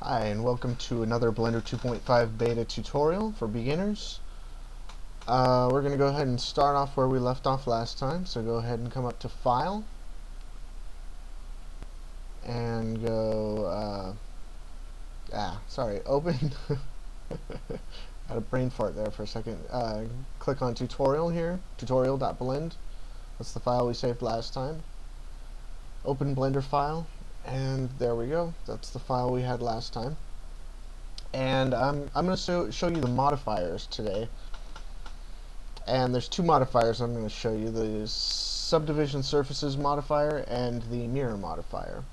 Hi, and welcome to another Blender 2.5 beta tutorial for beginners. We're going to go ahead and start off where we left off last time, so go ahead and come up to File and go, Open. Had a brain fart there for a second. Click on Tutorial here, tutorial.blend. That's the file we saved last time. Open Blender file. And there we go. That's the file we had last time. And I'm going to show you the modifiers today. And there's two modifiers I'm going to show you: the Subdivision Surfaces modifier and the Mirror modifier.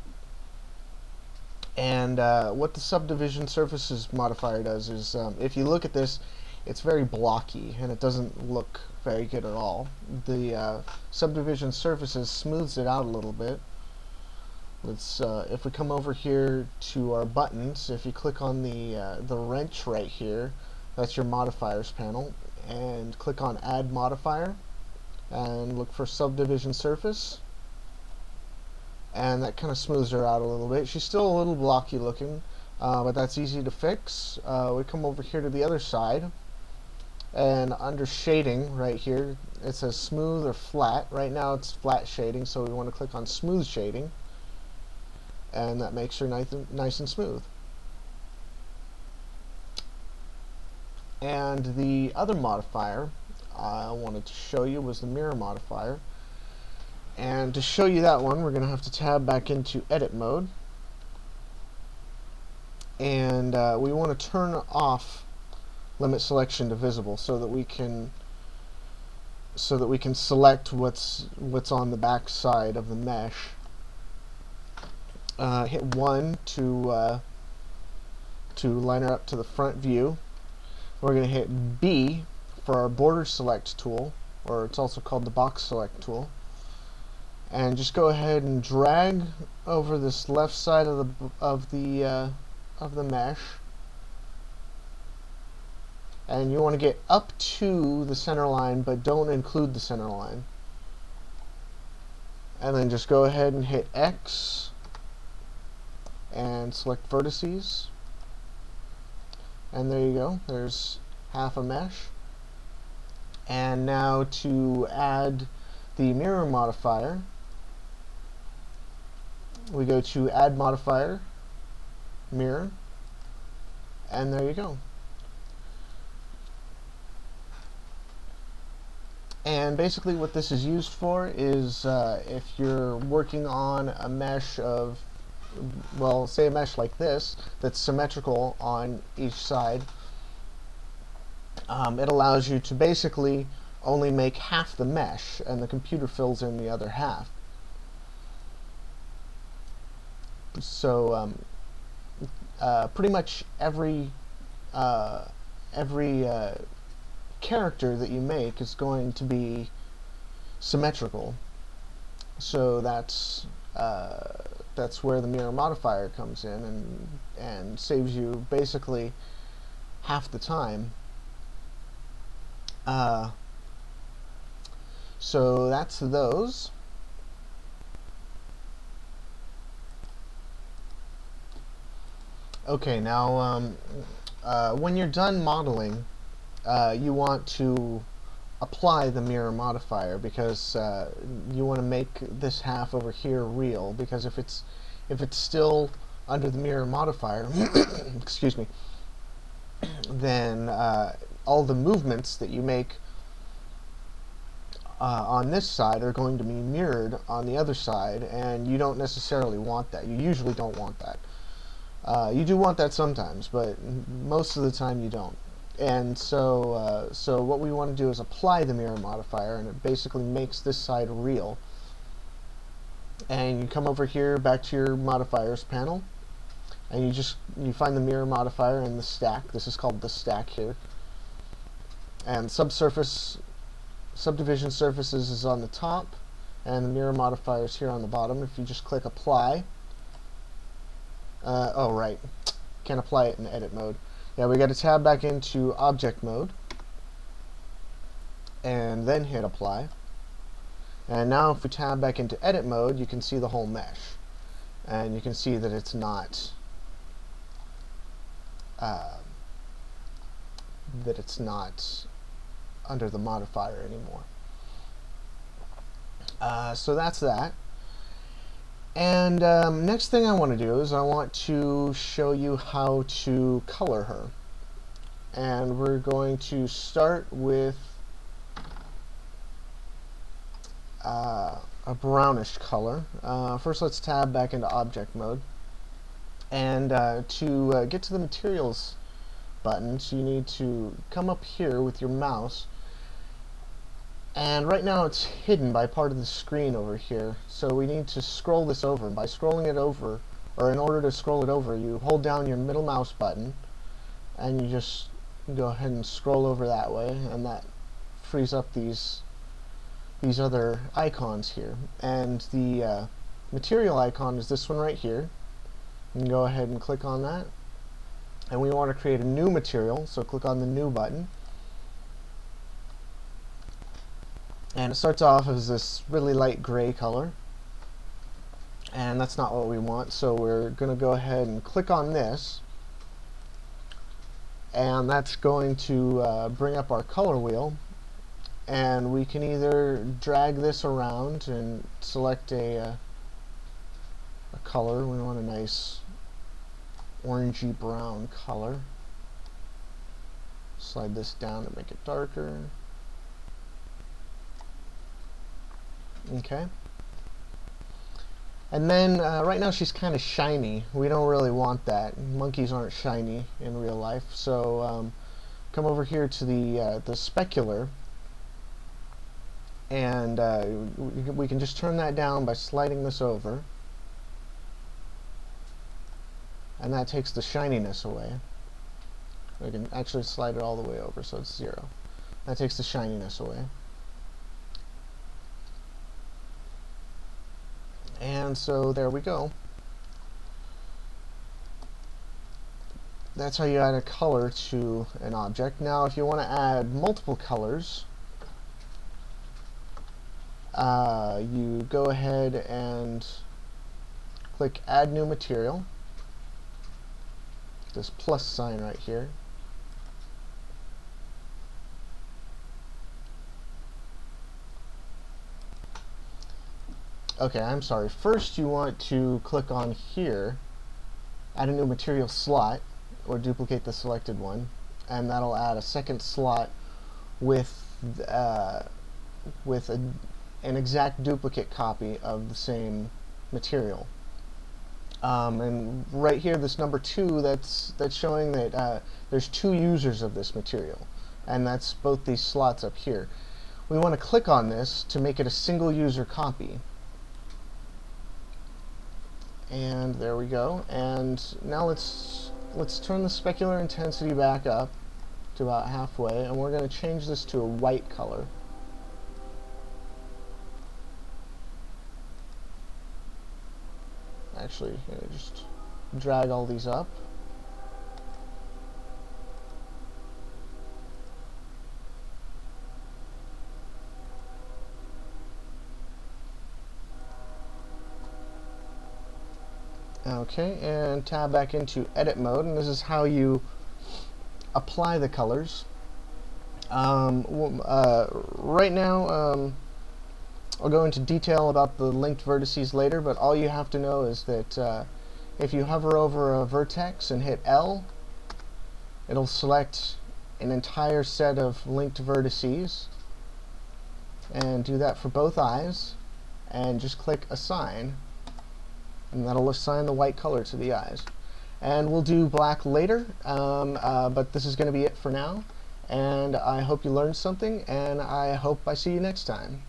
And what the Subdivision Surfaces modifier does is, if you look at this, it's very blocky and it doesn't look very good at all. The Subdivision Surfaces smooths it out a little bit. Let's, if we come over here to our buttons, if you click on the wrench right here, that's your modifiers panel, and click on Add Modifier, and look for Subdivision Surface, and that kind of smooths her out a little bit. She's still a little blocky looking, but that's easy to fix. We come over here to the other side, and under shading right here, it says smooth or flat. Right now it's flat shading, so we want to click on smooth shading. And that makes her nice and smooth. And the other modifier I wanted to show you was the mirror modifier. And to show you that one, we're going to have to tab back into edit mode. And we want to turn off limit selection to visible so that we can select what's on the back side of the mesh. Hit 1 to line her up to the front view. We're going to hit B for our border select tool, or it's also called the box select tool, and just go ahead and drag over this left side of the mesh, and you want to get up to the center line, but don't include the center line. And then just go ahead and hit X and select vertices, and there you go, there's half a mesh. And now to add the mirror modifier, we go to Add Modifier, Mirror, and there you go. And basically what this is used for is if you're working on a mesh of, well, say a mesh like this that's symmetrical on each side, it allows you to basically only make half the mesh and the computer fills in the other half. So pretty much every character that you make is going to be symmetrical. So that's where the mirror modifier comes in and saves you basically half the time. So that's those. Okay, now when you're done modeling, you want to apply the mirror modifier, because you want to make this half over here real, because if it's still under the mirror modifier excuse me, then all the movements that you make on this side are going to be mirrored on the other side, and you don't necessarily want that. You usually don't want that. You do want that sometimes, but most of the time you don't. And so what we want to do is apply the mirror modifier, and it basically makes this side real. And you come over here back to your modifiers panel, and you find the mirror modifier in the stack. This is called the stack here. And subdivision surfaces is on the top, and the mirror modifier is here on the bottom. If you just click apply, oh right, can't apply it in edit mode. Yeah, we got to tab back into object mode and then hit apply. And now if we tab back into edit mode, you can see the whole mesh. And you can see that it's not uh, that it's not under the modifier anymore. So that's that. And next thing I want to do is I want to show you how to color her. And we're going to start with a brownish color. First, let's tab back into object mode. And to get to the materials button, so you need to come up here with your mouse. And right now it's hidden by part of the screen over here, so we need to scroll this over. By scrolling it over, or in order to scroll it over, you hold down your middle mouse button and you just go ahead and scroll over that way, and that frees up these other icons here. And the material icon is this one right here. You can go ahead and click on that, and we want to create a new material, so click on the new button. And it starts off as this really light gray color, and that's not what we want, so we're going to go ahead and click on this, and that's going to bring up our color wheel, and we can either drag this around and select a color. We want a nice orangey brown color. Slide this down to make it darker. Okay. And then right now she's kind of shiny. We don't really want that. Monkeys aren't shiny in real life. So come over here to the specular, and we can just turn that down by sliding this over, and that takes the shininess away. We can actually slide it all the way over so it's 0. That takes the shininess away. And so there we go. That's how you add a color to an object. Now if you want to add multiple colors, you go ahead and click Add New Material, this plus sign right here. Okay, I'm sorry. First you want to click on here, add a new material slot, or duplicate the selected one, and that'll add a second slot with an exact duplicate copy of the same material. And right here, this number 2, that's showing that there's 2 users of this material, and that's both these slots up here. We want to click on this to make it a single user copy. And there we go. And now let's turn the specular intensity back up to about halfway, and we're going to change this to a white color. Actually, just drag all these up. Okay, and tab back into edit mode, and this is how you apply the colors. Right now, I'll go into detail about the linked vertices later, but all you have to know is that if you hover over a vertex and hit L, it'll select an entire set of linked vertices, and do that for both eyes, and just click Assign, and that'll assign the white color to the eyes. And we'll do black later, but this is going to be it for now, and I hope you learned something, and I hope I see you next time.